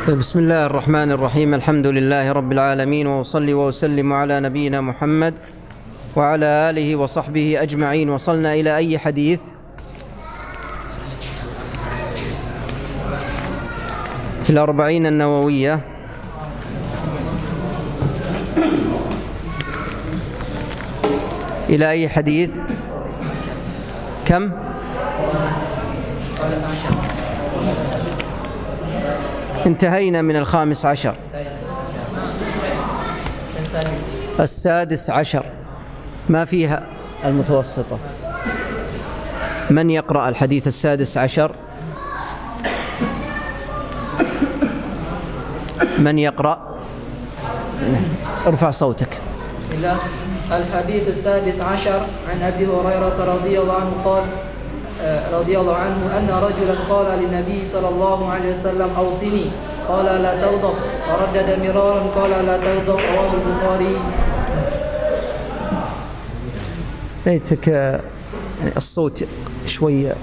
طيب، بسم الله الرحمن الرحيم. الحمد لله رب العالمين، وأصلي وأسلم على نبينا محمد وعلى آله وصحبه أجمعين. وصلنا إلى أي حديث؟ في الأربعين النووية. إلى أي حديث؟ كم؟ انتهينا من 15. السادس عشر ما فيها المتوسطة. من يقرأ الحديث السادس عشر؟ من يقرأ؟ ارفع صوتك. بسم الله. الحديث السادس عشر عن أبي هريرة رضي الله عنه أن رجلا قال للنبي صلى الله عليه وسلم: أوصني. قال: لا تغضب. فردد مرارا قال: لا تغضب. رواه البخاري. ليتك يعني الصوت شوية،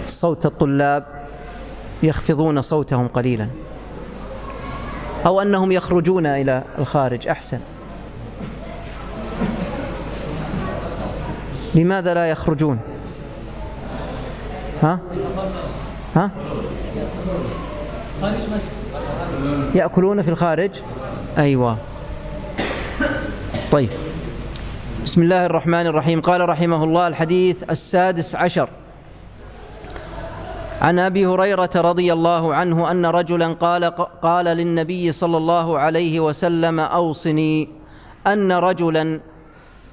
صوت الطلاب يخفضون صوتهم قليلا، أو أنهم يخرجون إلى الخارج أحسن. لماذا لا يخرجون؟ ها؟ يأكلون في الخارج؟ أيوة. طيب، بسم الله الرحمن الرحيم. قال رحمه الله: الحديث السادس عشر عن أبي هريرة رضي الله عنه أن رجلا قال للنبي صلى الله عليه وسلم: أوصني. أن رجلا،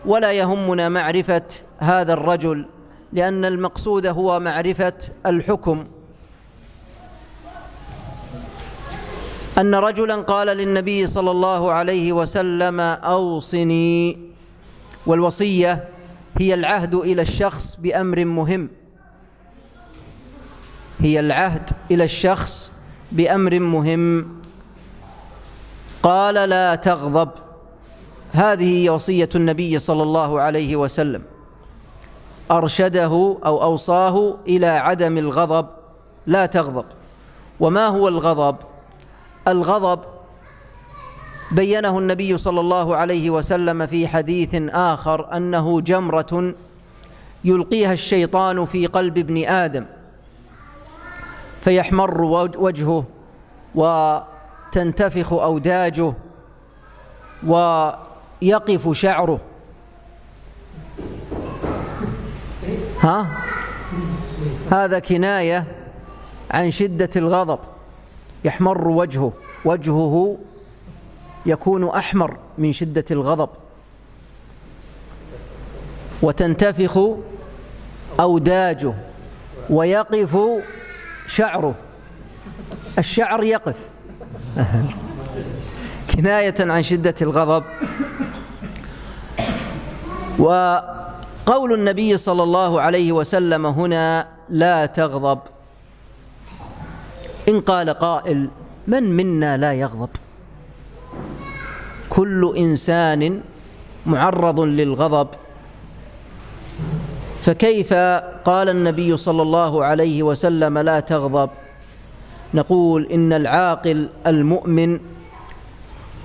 ولا يهمنا معرفة هذا الرجل، لأن المقصود هو معرفة الحكم. أن رجلا قال للنبي صلى الله عليه وسلم: أوصني. والوصية هي العهد إلى الشخص بأمر مهم، هي العهد إلى الشخص بأمر مهم. قال: لا تغضب. هذه هي وصية النبي صلى الله عليه وسلم، أرشده أو أوصاه إلى عدم الغضب. لا تغضب. وما هو الغضب؟ الغضب بينه النبي صلى الله عليه وسلم في حديث آخر أنه جمرة يلقيها الشيطان في قلب ابن آدم، فيحمر وجهه وتنتفخ أوداجه ويقف شعره. هذا كناية عن شدة الغضب. يحمر وجهه يكون أحمر من شدة الغضب، وتنتفخ أوداجه ويقف شعره. الشعر يقف كناية عن شدة الغضب. وقول النبي صلى الله عليه وسلم هنا: لا تغضب. إن قال قائل: من منا لا يغضب؟ كل إنسان معرض للغضب، فكيف قال النبي صلى الله عليه وسلم: لا تغضب؟ نقول إن العاقل المؤمن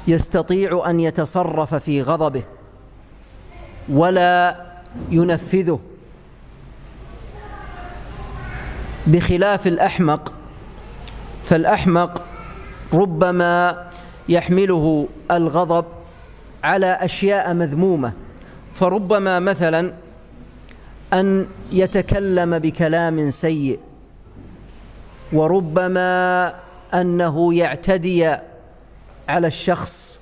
يستطيع أن يتصرف في غضبه ولا ينفذه، بخلاف الأحمق. فالأحمق ربما يحمله الغضب على أشياء مذمومة، فربما مثلا أن يتكلم بكلام سيء، وربما أنه يعتدي على الشخص،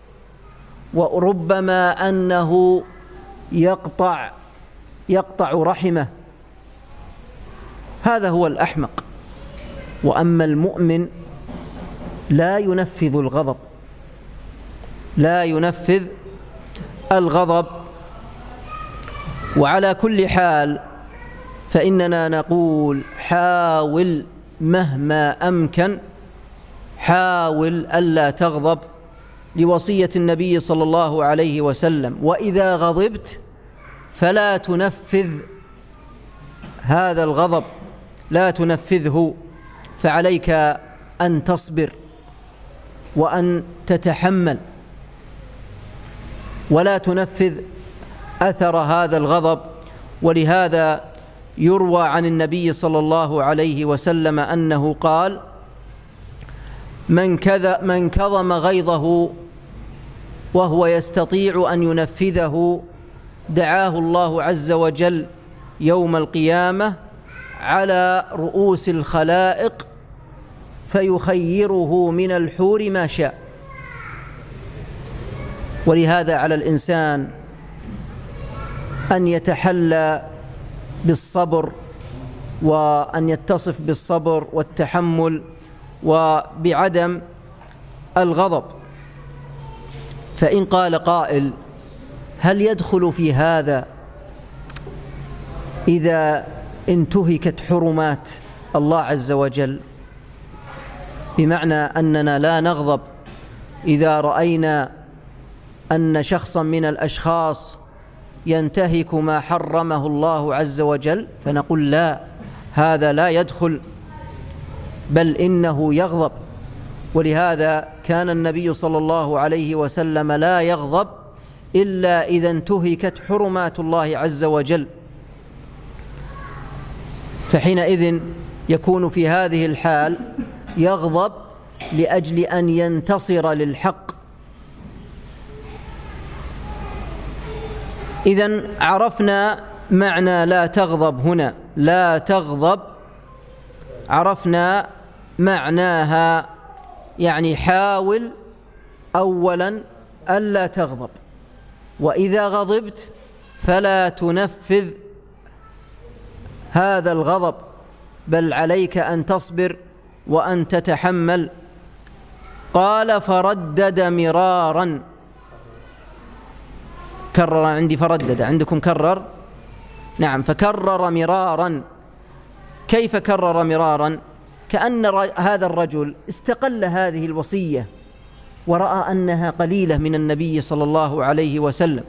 وربما أنه يقطع رحمه. هذا هو الأحمق. وأما المؤمن لا ينفذ الغضب. وعلى كل حال فإننا نقول: حاول مهما أمكن، حاول ألا تغضب، لوصية النبي صلى الله عليه وسلم. وإذا غضبت فلا تنفذ هذا الغضب، لا تنفذه، فعليك أن تصبر وأن تتحمل ولا تنفذ أثر هذا الغضب. ولهذا يروى عن النبي صلى الله عليه وسلم أنه قال: من كظم غيظه وهو يستطيع أن ينفذه دعاه الله عز وجل يوم القيامة على رؤوس الخلائق فيخيره من الحور ما شاء. ولهذا على الإنسان أن يتحلى بالصبر وأن يتصف بالصبر والتحمل وبعدم الغضب. فإن قال قائل: هل يدخل في هذا إذا انتهكت حرمات الله عز وجل؟ بمعنى أننا لا نغضب إذا رأينا أن شخصا من الأشخاص ينتهك ما حرمه الله عز وجل، فنقول لا، هذا لا يدخل، بل إنه يغضب. ولهذا كان النبي صلى الله عليه وسلم لا يغضب إلا إذا انتهكت حرمات الله عز وجل، فحينئذ يكون في هذه الحال يغضب لأجل أن ينتصر للحق. إذن عرفنا معنى لا تغضب هنا، لا تغضب عرفنا معناها، يعني حاول أولا ألا تغضب، وإذا غضبت فلا تنفذ هذا الغضب، بل عليك أن تصبر وأن تتحمل. قال: فردد مرارا. كرر عندي فردد، عندكم كرر؟ نعم، فكرر مرارا. كيف كرر مرارا؟ كأن هذا الرجل استقل هذه الوصية ورأى أنها قليلة من النبي صلى الله عليه وسلم،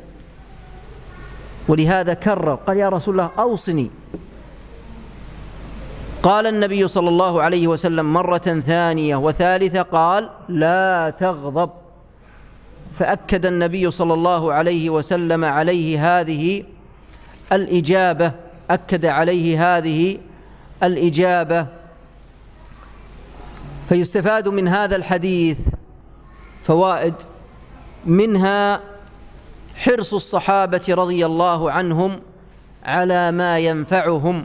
ولهذا كرر، قال: يا رسول الله أوصني. قال النبي صلى الله عليه وسلم مرة ثانية وثالثة، قال: لا تغضب. فأكد النبي صلى الله عليه وسلم عليه هذه الإجابة، أكد عليه هذه الإجابة. فيستفاد من هذا الحديث فوائد، منها حرص الصحابة رضي الله عنهم على ما ينفعهم.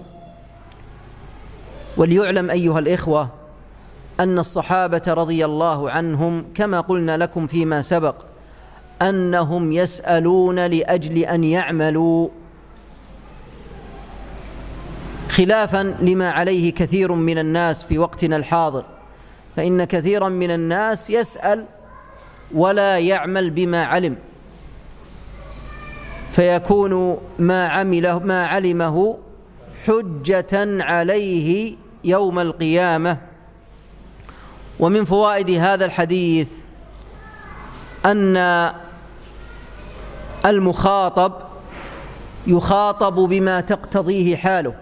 وليعلم أيها الإخوة أن الصحابة رضي الله عنهم كما قلنا لكم فيما سبق أنهم يسألون لأجل أن يعملوا، خلافا لما عليه كثير من الناس في وقتنا الحاضر، فإن كثيرا من الناس يسأل ولا يعمل بما علم، فيكون ما علمه حجة عليه يوم القيامة. ومن فوائد هذا الحديث أن المخاطب يخاطب بما تقتضيه حاله،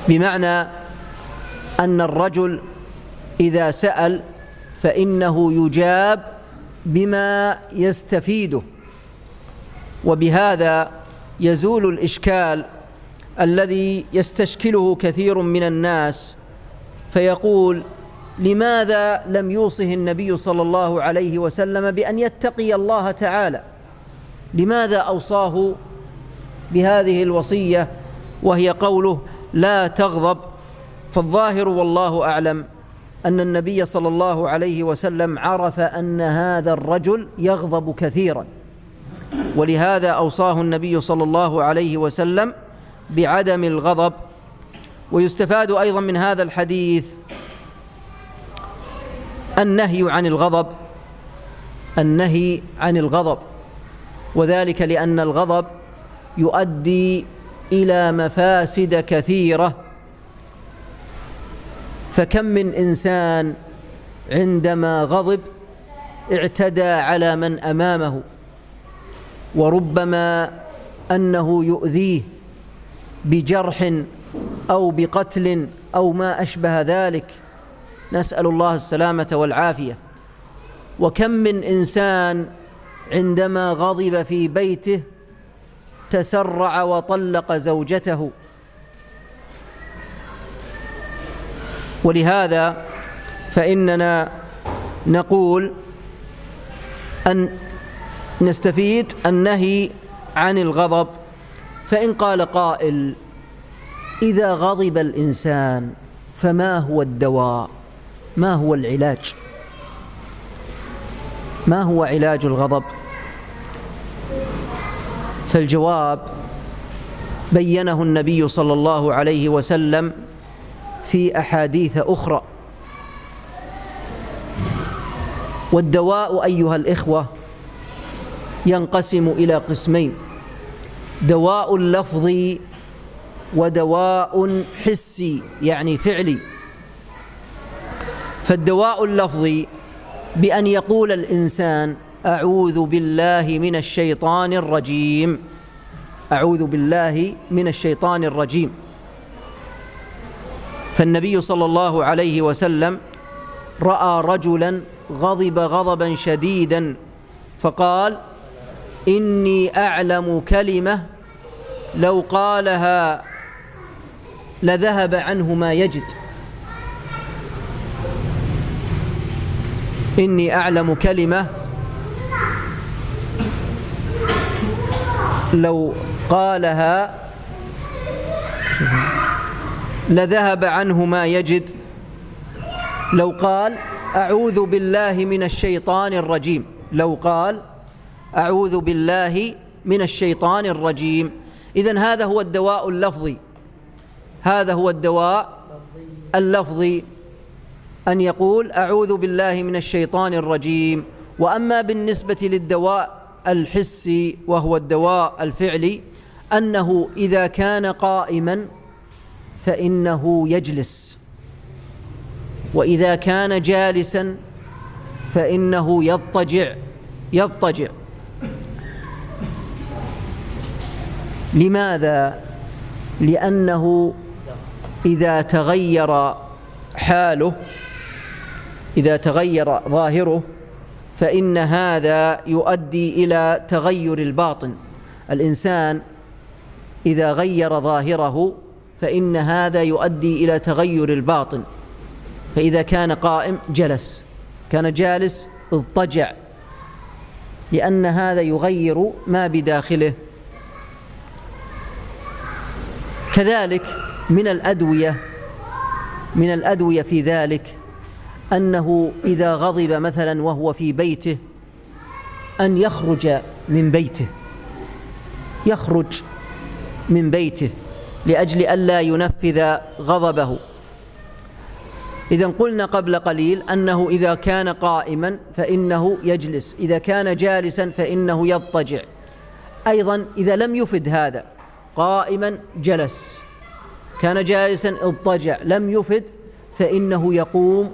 بمعنى أن الرجل إذا سأل فإنه يجاب بما يستفيده، وبهذا يزول الإشكال الذي يستشكله كثير من الناس، فيقول: لماذا لم يوصه النبي صلى الله عليه وسلم بأن يتقي الله تعالى؟ لماذا أوصاه بهذه الوصية وهي قوله لا تغضب؟ فالظاهر والله أعلم أن النبي صلى الله عليه وسلم عرف أن هذا الرجل يغضب كثيرا، ولهذا أوصاه النبي صلى الله عليه وسلم بعدم الغضب. ويستفاد أيضا من هذا الحديث النهي عن الغضب، وذلك لأن الغضب يؤدي إلى مفاسد كثيرة. فكم من إنسان عندما غضب اعتدى على من أمامه، وربما أنه يؤذيه بجرح أو بقتل أو ما أشبه ذلك، نسأل الله السلامة والعافية. وكم من إنسان عندما غضب في بيته تسرع وطلق زوجته. ولهذا فإننا نقول أن نستفيد النهي عن الغضب. فإن قال قائل: إذا غضب الإنسان فما هو الدواء؟ ما هو العلاج؟ ما هو علاج الغضب؟ فالجواب بينه النبي صلى الله عليه وسلم في أحاديث أخرى. والدواء أيها الإخوة ينقسم إلى قسمين: دواء لفظي ودواء حسي، يعني فعلي. فالدواء اللفظي بأن يقول الإنسان: أعوذ بالله من الشيطان الرجيم، أعوذ بالله من الشيطان الرجيم. فالنبي صلى الله عليه وسلم رأى رجلا غضب غضبا شديدا فقال: إني أعلم كلمة لو قالها لذهب عنه ما يجد. إني أعلم كلمة لو قالها لذهب عنه ما يجد. لو قال: أعوذ بالله من الشيطان الرجيم، لو قال: أعوذ بالله من الشيطان الرجيم. إذن هذا هو الدواء اللفظي، هذا هو الدواء اللفظي، أن يقول: أعوذ بالله من الشيطان الرجيم. وأما بالنسبة للدواء الحسي وهو الدواء الفعلي، أنه إذا كان قائما فإنه يجلس، وإذا كان جالسا فإنه يضطجع. لماذا؟ لأنه إذا تغير حاله، إذا تغير ظاهره، فإن هذا يؤدي إلى تغير الباطن. الإنسان إذا غير ظاهره فإن هذا يؤدي إلى تغير الباطن. فإذا كان قائم جلس، كان جالس اضطجع، لأن هذا يغير ما بداخله. كذلك من الأدوية في ذلك أنه إذا غضب مثلا وهو في بيته أن يخرج من بيته لأجل ألا ينفذ غضبه. إذن قلنا قبل قليل أنه إذا كان قائما فإنه يجلس، إذا كان جالسا فإنه يضطجع. أيضا إذا لم يفد هذا، قائما جلس، كان جالسا اضطجع، لم يفد، فإنه يقوم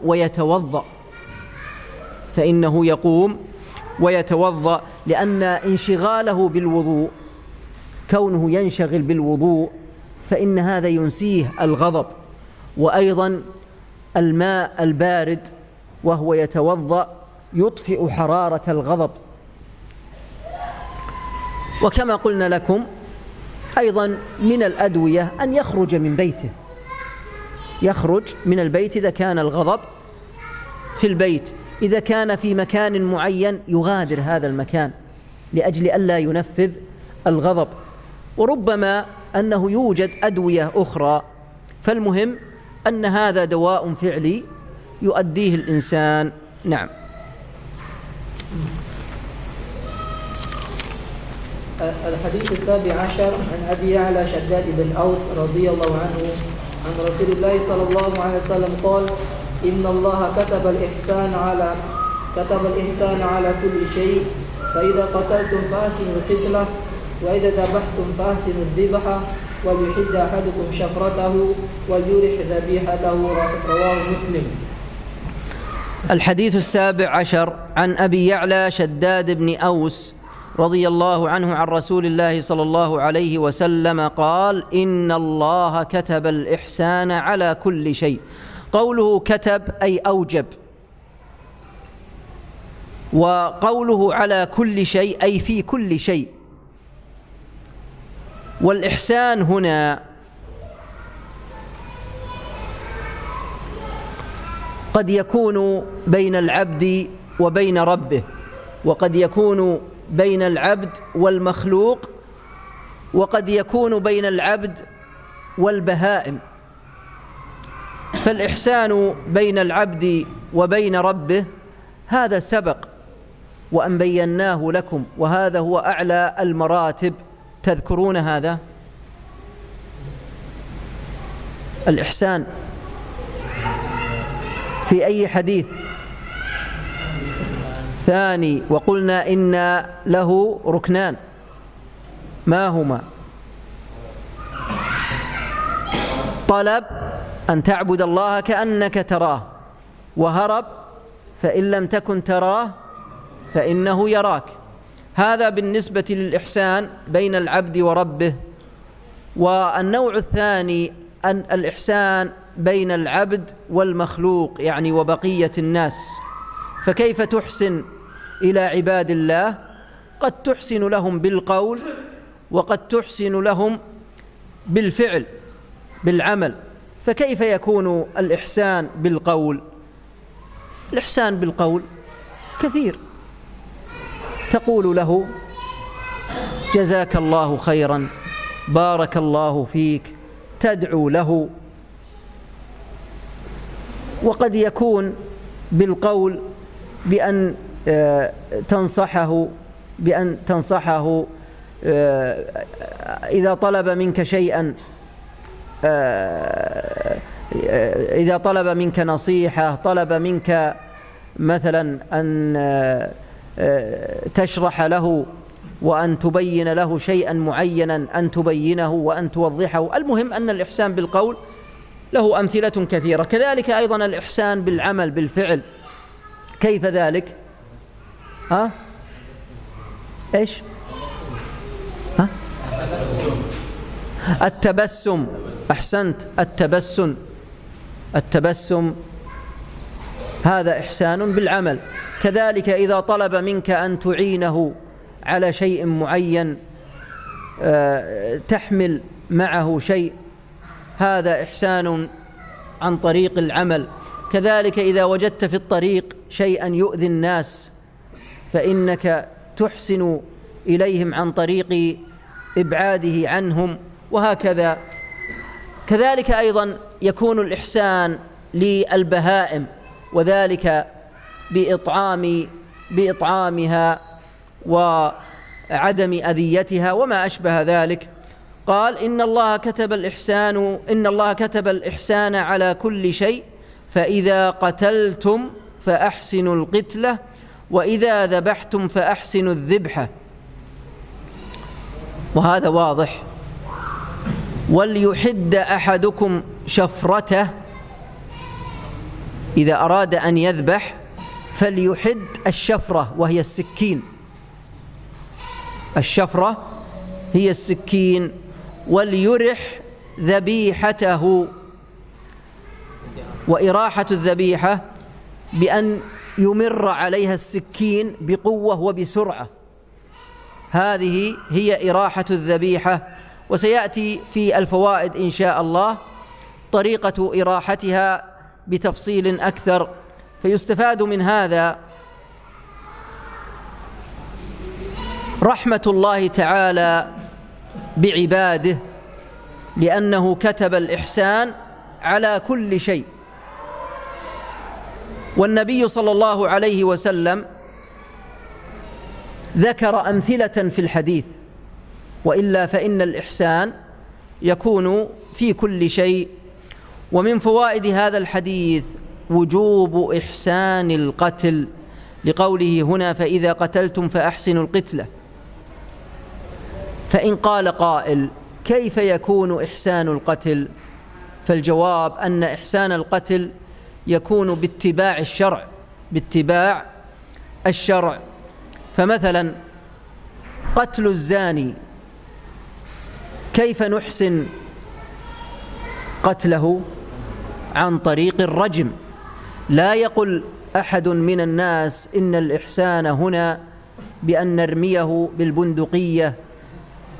ويتوضأ، لأن انشغاله بالوضوء، كونه ينشغل بالوضوء، فإن هذا ينسيه الغضب. وأيضا الماء البارد وهو يتوضأ يطفئ حرارة الغضب. وكما قلنا لكم أيضا من الأدوية أن يخرج من بيته، يخرج من البيت إذا كان الغضب في البيت. إذا كان في مكان معين يغادر هذا المكان لأجل ألا ينفذ الغضب. وربما أنه يوجد أدوية أخرى، فالمهم أن هذا دواء فعلي يؤديه الإنسان. نعم. الحديث السابع عشر عن أبي يعلى شداد بن أوس رضي الله عنه عن رسول الله صلى الله عليه وسلم قال: إن الله كتب الإحسان على كل شيء، فإذا قتلتم فأحسنوا القتلة، وإذا ذبحتم فأحسنوا الذبح، وليحد أحدكم شفرته وليرح ذبيحته. رواه مسلم. الحديث السابع عشر عن أبي يعلى شداد بن أوس رضي الله عنه عن رسول الله صلى الله عليه وسلم قال: إن الله كتب الإحسان على كل شيء. قوله كتب أي أوجب، وقوله على كل شيء أي في كل شيء. والإحسان هنا قد يكون بين العبد وبين ربه، وقد يكون بين العبد والمخلوق، وقد يكون بين العبد والبهائم. فالإحسان بين العبد وبين ربه هذا سبق وأن بيناه لكم، وهذا هو أعلى المراتب. تذكرون هذا الإحسان في أي حديث؟ ثاني. وقلنا إن له ركنان، ما هما؟ طلب أن تعبد الله كأنك تراه، وهرب فإن لم تكن تراه فإنه يراك. هذا بالنسبة للإحسان بين العبد وربه. والنوع الثاني أن الإحسان بين العبد والمخلوق، يعني وبقية الناس. فكيف تحسن إلى عباد الله؟ قد تحسن لهم بالقول، وقد تحسن لهم بالفعل، بالعمل. فكيف يكون الإحسان بالقول؟ الإحسان بالقول كثير. تقول له: جزاك الله خيرا، بارك الله فيك، تدعو له. وقد يكون بالقول بأن تنصحه إذا طلب منك شيئا، إذا طلب منك نصيحة، طلب منك مثلا أن تشرح له وأن تبين له شيئا معينا، أن تبينه وأن توضحه. المهم أن الإحسان بالقول له أمثلة كثيرة. كذلك أيضا الإحسان بالعمل، بالفعل. كيف ذلك؟ إيش؟ التبسم. أحسنت، التبسم هذا إحسان بالعمل. كذلك إذا طلب منك أن تعينه على شيء معين، تحمل معه شيء، هذا إحسان عن طريق العمل. كذلك إذا وجدت في الطريق شيئا يؤذي الناس فإنك تحسن إليهم عن طريق إبعاده عنهم، وهكذا. كذلك أيضا يكون الإحسان للبهائم، وذلك بإطعامها وعدم أذيتها وما أشبه ذلك. قال: إن الله كتب الإحسان على كل شيء، فإذا قتلتم فأحسنوا القتلة، وإذا ذبحتم فأحسنوا الذبحة. وهذا واضح. وليحد أحدكم شفرته، إذا أراد أن يذبح فليحد الشفرة، وهي السكين. الشفرة هي السكين. وليرح ذبيحته، وإراحة الذبيحة بأن يمر عليها السكين بقوة وبسرعة، هذه هي إراحة الذبيحة. وسيأتي في الفوائد إن شاء الله طريقة إراحتها بتفصيل أكثر. فيستفاد من هذا رحمة الله تعالى بعباده، لأنه كتب الإحسان على كل شيء. والنبي صلى الله عليه وسلم ذكر أمثلة في الحديث، وإلا فإن الإحسان يكون في كل شيء. ومن فوائد هذا الحديث وجوب إحسان القتل، لقوله هنا: فإذا قتلتم فأحسنوا القتلة. فإن قال قائل: كيف يكون إحسان القتل؟ فالجواب أن إحسان القتل يكون باتباع الشرع. فمثلا قتل الزاني كيف نحسن قتله؟ عن طريق الرجم. لا يقل أحد من الناس إن الإحسان هنا بأن نرميه بالبندقية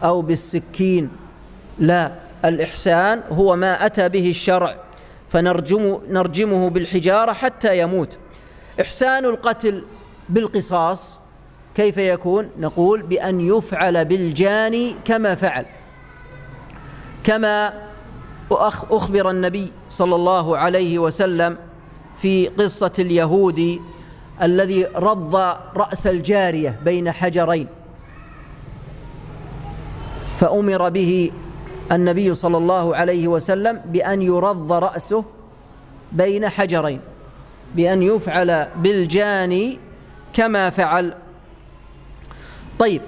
أو بالسكين، لا، الإحسان هو ما أتى به الشرع فنرجمه بالحجارة حتى يموت. إحسان القتل بالقصاص كيف يكون؟ نقول بأن يفعل بالجاني كما فعل، كما أخبر النبي صلى الله عليه وسلم في قصة اليهودي الذي رض رأس الجارية بين حجرين، فأمر به النبي صلى الله عليه وسلم بأن يرض رأسه بين حجرين، بأن يفعل بالجاني كما فعل. طيب،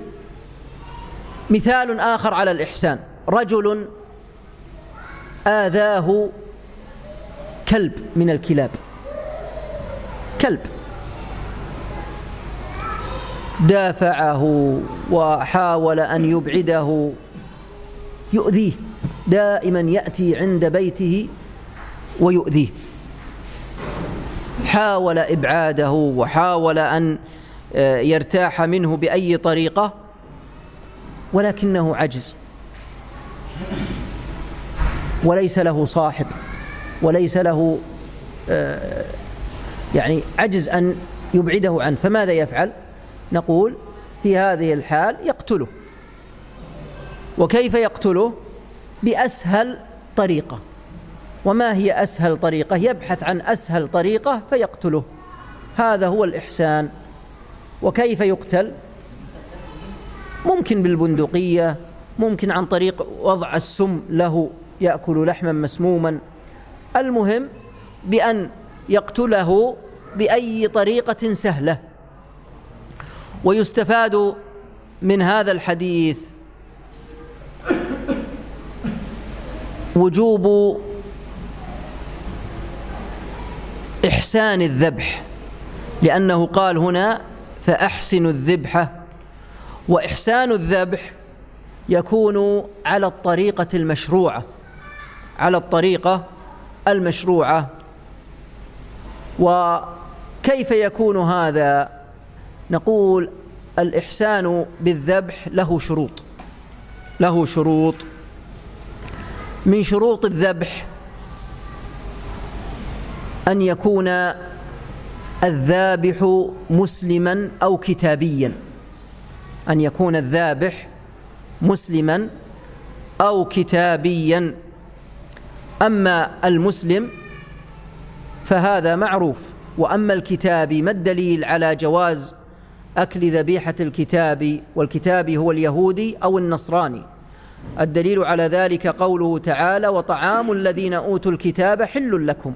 مثال آخر على الإحسان: رجل آذاه كلب من الكلاب، كلب دافعه وحاول أن يبعده، يؤذيه، دائما يأتي عند بيته ويؤذيه، حاول إبعاده وحاول أن يرتاح منه بأي طريقة ولكنه عجز، وليس له صاحب، وليس له يعني عجز أن يبعده عنه، فماذا يفعل؟ نقول في هذه الحال يقتله. وكيف يقتله؟ بأسهل طريقة. وما هي أسهل طريقة؟ يبحث عن أسهل طريقة فيقتله. هذا هو الإحسان. وكيف يقتل؟ ممكن بالبندقية، ممكن عن طريق وضع السم له يأكل لحما مسموما، المهم بأن يقتله بأي طريقة سهلة. ويستفاد من هذا الحديث وجوب إحسان الذبح، لأنه قال هنا فأحسنوا الذبحة، وإحسان الذبح يكون على الطريقة المشروعة، على الطريقة المشروعة. وكيف يكون هذا؟ نقول الإحسان بالذبح له شروط، له شروط. من شروط الذبح أن يكون الذابح مسلما أو كتابيا، أن يكون الذابح مسلما أو كتابيا. أما المسلم فهذا معروف، وأما الكتابي ما الدليل على جواز أكل ذبيحة الكتابي؟ والكتابي هو اليهودي أو النصراني. الدليل على ذلك قوله تعالى: وطعام الذين أوتوا الكتاب حل لكم،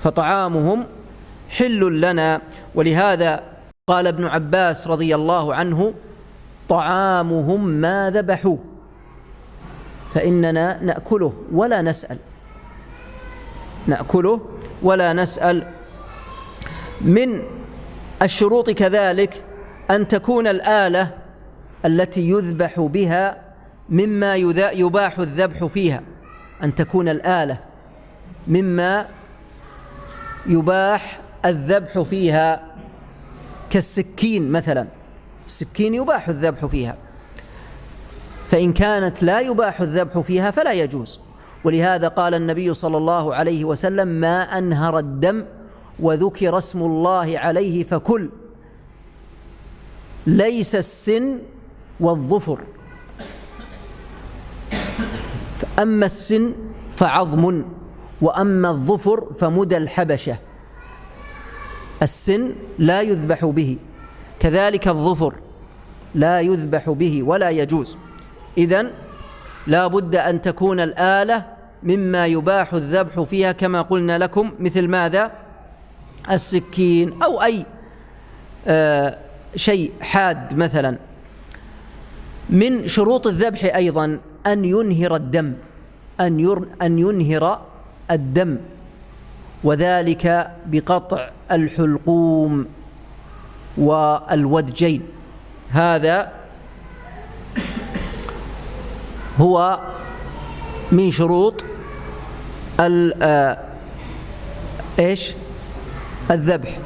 فطعامهم حل لنا. ولهذا قال ابن عباس رضي الله عنه: طعامهم ما ذبحوه، فإننا نأكله ولا نسأل، نأكله ولا نسأل. من الشروط كذلك أن تكون الآلة التي يذبح بها مما يباح الذبح فيها، أن تكون الآلة مما يباح الذبح فيها، كالسكين مثلا، السكين يباح الذبح فيها، فإن كانت لا يباح الذبح فيها فلا يجوز. ولهذا قال النبي صلى الله عليه وسلم: ما أنهر الدم وذكر اسم الله عليه فكل، ليس السن والظفر، فأما السن فعظم، وأما الظفر فمدى الحبشة. السن لا يذبح به، كذلك الظفر لا يذبح به ولا يجوز. إذن لا بد أن تكون الآلة مما يباح الذبح فيها كما قلنا لكم، مثل ماذا؟ السكين أو أي شيء حاد مثلا. من شروط الذبح أيضا أن ينهر الدم، أن ينهر الدم، وذلك بقطع الحلقوم والودجين، هذا هو من شروط الذبح.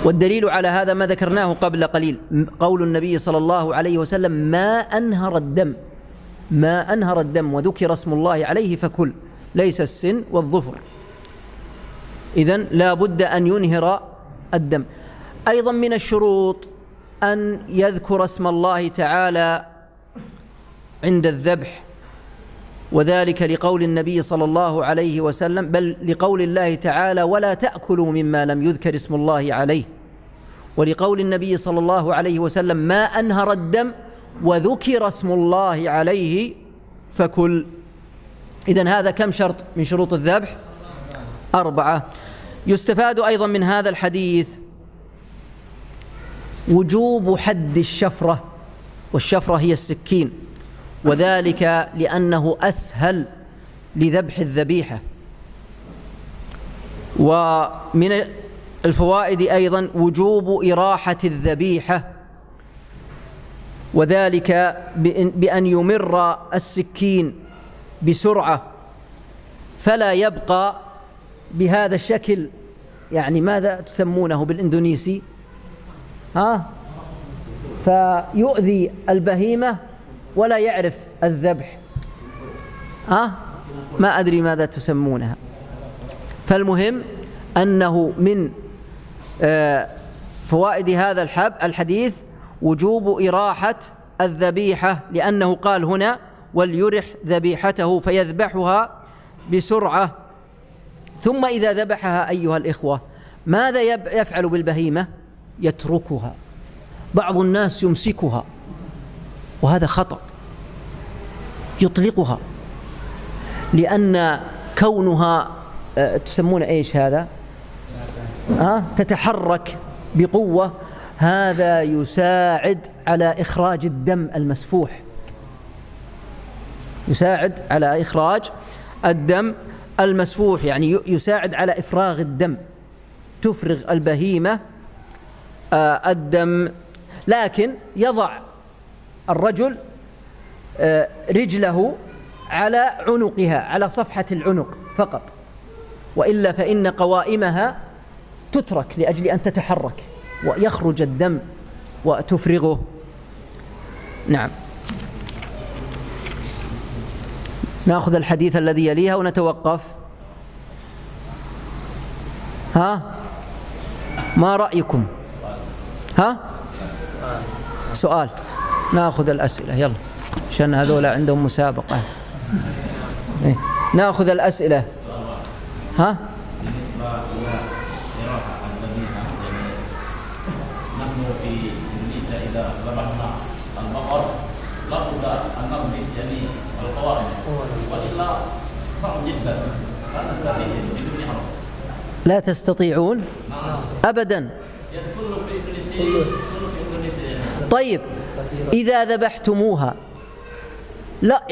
والدليل على هذا ما ذكرناه قبل قليل، قول النبي صلى الله عليه وسلم: ما أنهر الدم، ما أنهر الدم وذكر اسم الله عليه فكل، ليس السن والظفر. إذن لا بد أن ينهر الدم. أيضا من الشروط أن يذكر اسم الله تعالى عند الذبح، وذلك لقول النبي صلى الله عليه وسلم، بل لقول الله تعالى: ولا تأكلوا مما لم يذكر اسم الله عليه، ولقول النبي صلى الله عليه وسلم: ما أنهر الدم وذكر اسم الله عليه فكل. إذن هذا كم شرط من شروط الذبح؟ 4. يستفاد أيضا من هذا الحديث وجوب حد الشفرة، والشفرة هي السكين، وذلك لأنه أسهل لذبح الذبيحة. ومن الفوائد أيضا وجوب إراحة الذبيحة، وذلك بأن يمر السكين بسرعة فلا يبقى بهذا الشكل، يعني ماذا تسمونه بالإندونيسي؟ فيؤذي البهيمة ولا يعرف الذبح، ما أدري ماذا تسمونها. فالمهم أنه من فوائد هذا الحديث وجوب إراحة الذبيحة، لأنه قال هنا: وليرح ذبيحته، فيذبحها بسرعة. ثم إذا ذبحها أيها الإخوة ماذا يفعل بالبهيمة؟ يتركها. بعض الناس يمسكها وهذا خطأ، يطلقها، لأن كونها تسمون إيش هذا؟ تتحرك بقوة، هذا يساعد على إخراج الدم المسفوح، يساعد على إخراج الدم المسفوح، يعني يساعد على إفراغ الدم، تفرغ البهيمة الدم. لكن يضع الرجل رجله على عنقها، على صفحة العنق فقط، وإلا فإن قوائمها تترك لأجل أن تتحرك ويخرج الدم وتفرغه. نعم. نأخذ الحديث الذي يليها ونتوقف. ما رأيكم؟ سؤال. نأخذ الأسئلة يلا، عشان هذول عندهم مسابقة. نأخذ الأسئلة. نحن في النساء إذا ذبحنا البقر لابد أن نضبط يعني القوائم، وإلا صعب جدا لا نستطيع بدون حرم. لا تستطيعون أبدا. كله في إندونيسيا. طيب إذا ذبحتموها، لا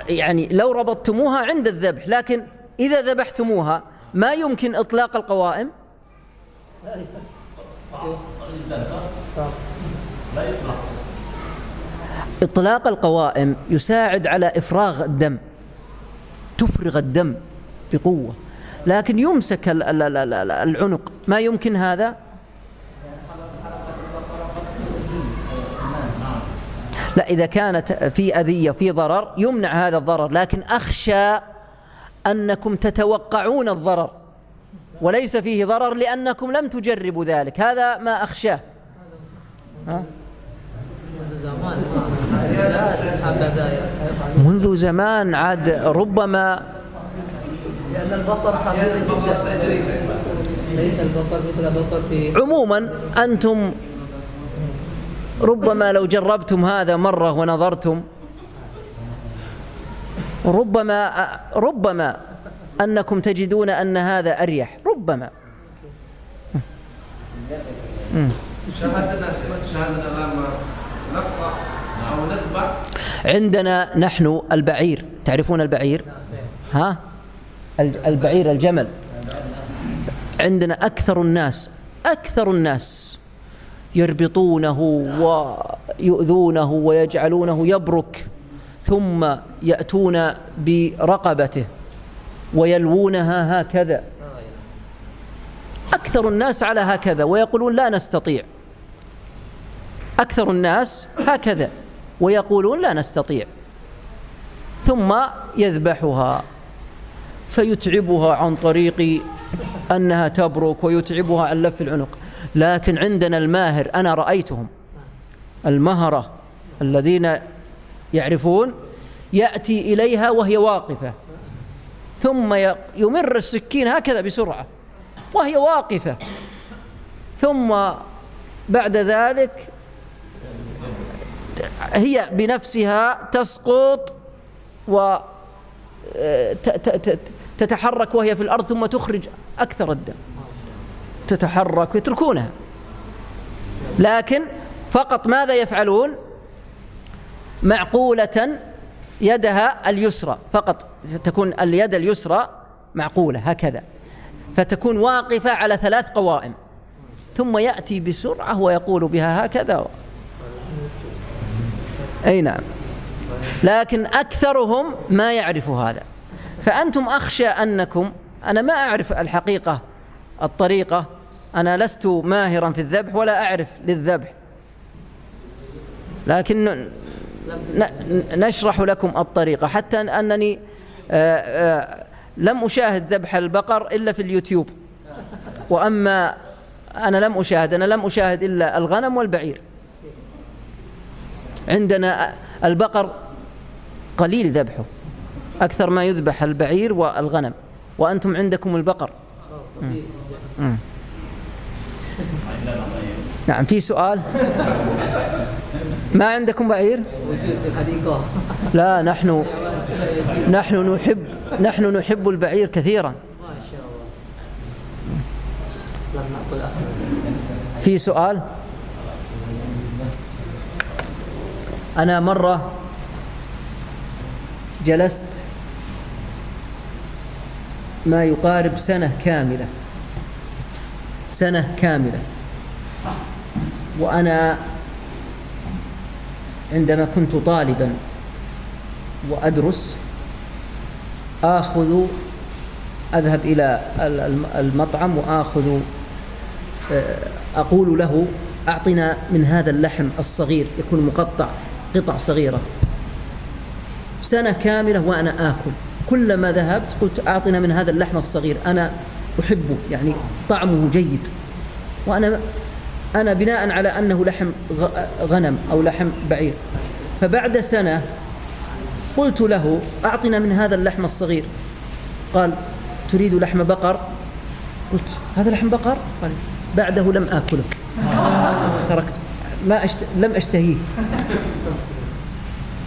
يعني لو ربطتموها عند الذبح، لكن إذا ذبحتموها ما يمكن إطلاق القوائم. صعب لا يطلق. إطلاق القوائم يساعد على إفراغ الدم، تفرغ الدم بقوة، لكن يمسك العنق ما يمكن هذا. لا، إذا كانت في أذية في ضرر يمنع هذا الضرر، لكن أخشى أنكم تتوقعون الضرر وليس فيه ضرر لأنكم لم تجربوا ذلك، هذا ما أخشاه. منذ زمان عاد ربما، لأن البقر خطير جدا، ليس البقر مثل البقر في عموما أنتم ربما لو جربتم هذا مرة ونظرتم، ربما أنكم تجدون أن هذا أريح، ربما. شهادتنا لما نقطع أو نذبح عندنا نحن البعير، تعرفون البعير؟ البعير الجمل، عندنا أكثر الناس يربطونه ويؤذونه ويجعلونه يبرك، ثم يأتون برقبته ويلوونها هكذا. أكثر الناس على هكذا ويقولون لا نستطيع. أكثر الناس هكذا ويقولون لا نستطيع. ثم يذبحها فيتعبها عن طريق أنها تبرك ويتعبها عن لف العنق. لكن عندنا الماهر، أنا رأيتهم المهرة الذين يعرفون، يأتي إليها وهي واقفة ثم يمر السكين هكذا بسرعة وهي واقفة، ثم بعد ذلك هي بنفسها تسقط وتتحرك وهي في الأرض ثم تخرج أكثر الدم، تتحرك ويتركونها. لكن فقط ماذا يفعلون؟ معقولة يدها اليسرى فقط، تكون اليد اليسرى معقولة هكذا، فتكون واقفة على 3 قوائم، ثم يأتي بسرعة ويقول بها هكذا. أي نعم. لكن أكثرهم ما يعرف هذا. فأنتم أخشى أنكم، أنا ما أعرف الحقيقة الطريقة، أنا لست ماهرا في الذبح ولا أعرف للذبح، لكن نشرح لكم الطريقة. حتى أنني لم أشاهد ذبح البقر إلا في اليوتيوب، وأما أنا لم أشاهد إلا الغنم والبعير. عندنا البقر قليل ذبحه، أكثر ما يذبح البعير والغنم، وأنتم عندكم البقر. نعم. في سؤال؟ ما عندكم بعير؟ لا، نحن نحب البعير كثيرا. في سؤال؟ أنا مرة جلست ما يقارب سنة كاملة، وأنا عندما كنت طالبا وأدرس أذهب إلى المطعم أقول له أعطنا من هذا اللحم الصغير، يكون مقطع قطع صغيرة. سنة كاملة وأنا آكل، كلما ذهبت قلت أعطنا من هذا اللحم الصغير، أنا أحبه، يعني طعمه جيد، وأنا بناء على أنه لحم غنم أو لحم بعير. فبعد سنة قلت له أعطنا من هذا اللحم الصغير، قال تريد لحم بقر؟ قلت هذا لحم بقر؟ قال بعده لم آكله، تركت، لم أشتهيه،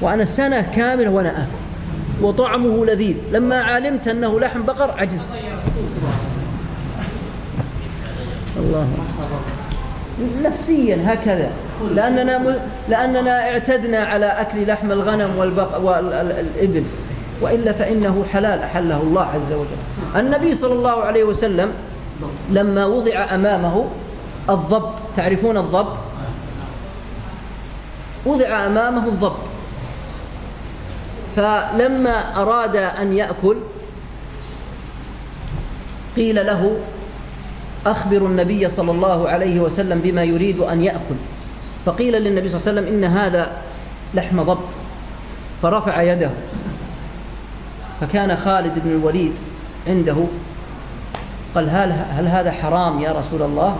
وأنا سنة كاملة وأنا آكل وطعمه لذيذ. لما علمت أنه لحم بقر عجزت. الله نفسيا هكذا، لأننا اعتدنا على أكل لحم الغنم والإبل، وإلا فإنه حلال أحله الله عز وجل. النبي صلى الله عليه وسلم لما وضع أمامه الضب، تعرفون الضب؟ وضع أمامه الضب، فلما أراد أن يأكل قيل له أخبر النبي صلى الله عليه وسلم بما يريد أن يأكل. فقيل للنبي صلى الله عليه وسلم إن هذا لحم ضب، فرفع يده، فكان خالد بن الوليد عنده، قال هل هذا حرام يا رسول الله؟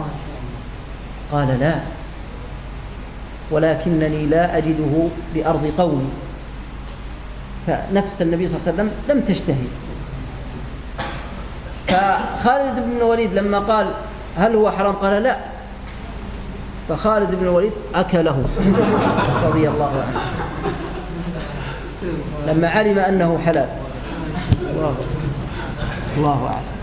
قال لا، ولكنني لا أجده بأرض قومي. فنفس النبي صلى الله عليه وسلم لم تشتهي. فخالد بن الوليد لما قال هل هو حرام؟ قال لا. فخالد بن الوليد أكله رضي الله عنه لما علم أنه حلال. الله أعلم.